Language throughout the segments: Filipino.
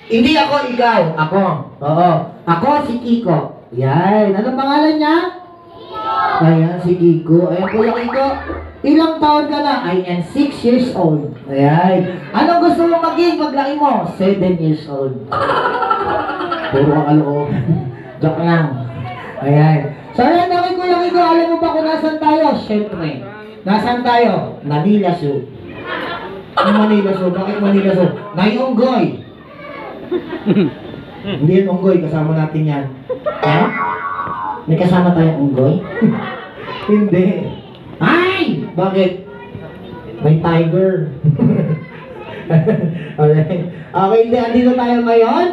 Hindi ako, ikaw. Ako. Oo. Ako si Kiko. Yan. Anong pangalan niya? Ayan, si Kiko. Ayan, Kuya Kiko. Ilang taon ka na? I am 6 years old. Ayan. Anong gusto mo maging paglaki mo? 7 years old. Puro ka kalooban. Joke lang. Ayan. So, ayan, okay, Kuya Kiko. Alam mo ba kung nasan tayo? Siyempre. Nasan tayo? Manila Zoo. Manila Zoo. Bakit Manila Zoo? Nayunggoy. Hindi yun unggoy. Kasama natin yan. Ha? May kasama tayong unggoy? Hindi. Ay! Bakit? May tiger. Alright. Okay, hindi. Andito tayo ngayon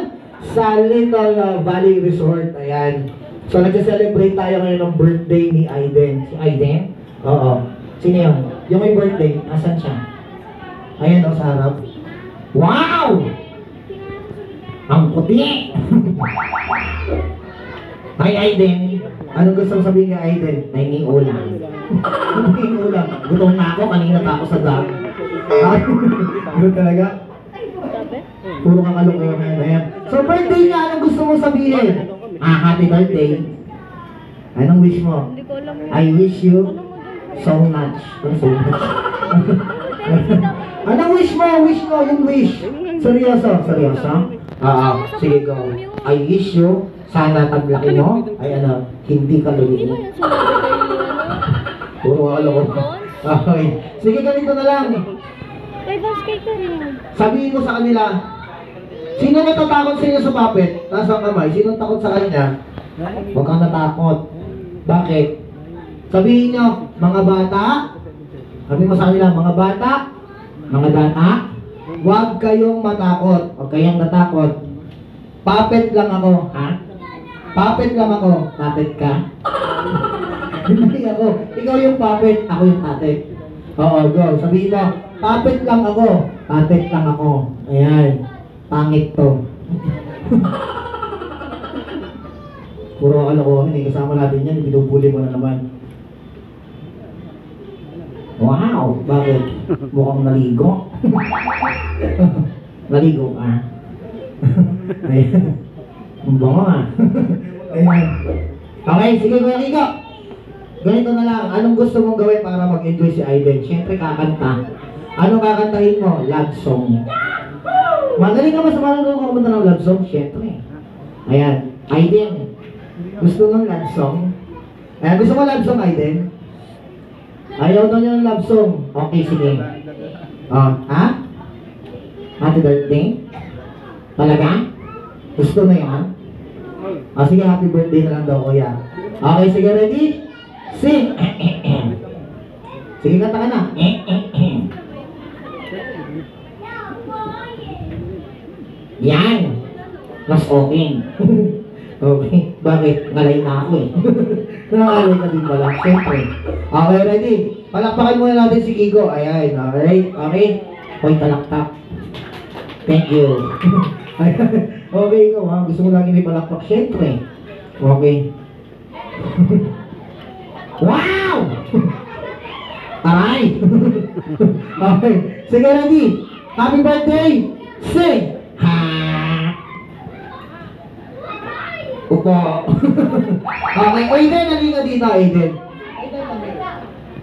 sa Little Valley Resort. Ayan. So, nag-celebrate tayo ngayon ng birthday ni Aiden. Si Aiden? Oo. Sino yun? Yung may birthday, asan siya? Ayan o, sa harap. Wow! Ang puti! Hi, Aiden. Anong gusto mong sabihin kay Aiden? Nahinging ulam. Nahinging ulam. Gutom na ako, kanina pa ako sa dam. Gutom talaga? Puro kang kalukuhan. Ayan. So, birthday niya, anong gusto mong sabihin? Happy birthday. Anong wish mo? I wish you so much. So much. Anong wish mo? Wish mo, yung wish. Seryoso? Seryoso? Sige, go. I wish you, sana taglaki mo, ay hindi ka lumiit. Puro alo ko. Okay. Sige, ganito na lang. Sabihin mo sa kanila, sino natatakot sa inyo sa puppet? Taas ang kamay. Sino takot sa kanya? Huwag kang natakot. Bakit? Sabihin nyo, mga bata, sabihin mo sa kanila, mga bata, huwag kayong matakot. Huwag kayong natakot. Puppet lang ako. Ha? Puppet lang ako. Puppet ka? Hindi ako. Ikaw yung puppet, ako yung puppet. Oo, go. Sabihin mo, puppet lang ako. Puppet lang ako. Ayan. Pangit to. Puro kalokohan, hindi kasama natin yan. Binubuli mo na naman. Wow! Bakit? Mukhang naligo. Naligo ka? Ayan. Ang bango ah. Ayan. Okay, sige Kuya Kiko. Ganito na lang. Anong gusto mong gawin para mag-enjoy si Aiden? Siyempre kakanta. Anong kakantahin mo? Love song. Magaling ka ba sa marunong kumanta ng love song? Siyempre. Ayan. Aiden. Gusto ng love song? Ayan. Gusto mo love song, Aiden? Ayaw daw niya ng love song. Okay, sige. Ha? Happy birthday? Talaga? Gusto na yan? Sige, happy birthday na lang daw, kuya. Okay, sige, ready? Sing! Sige, kanta ka na. Yan! Mas okay. Okay. Bakit? Ngalay na ako eh. Nangalay ka din pala. Siyempre. Okay, ready? Palakpakan muna natin si Kiko. Ayan. Okay. Okay. Hoy, talaktak. Thank you. Okay, ikaw ha. Gusto mo lagi may palakpak. Siyempre. Okay. Wow! Aray! Okay. Sige, ready? Happy birthday! Sing! Ha! Upo. Okay, Aiden, halika dito, Aiden.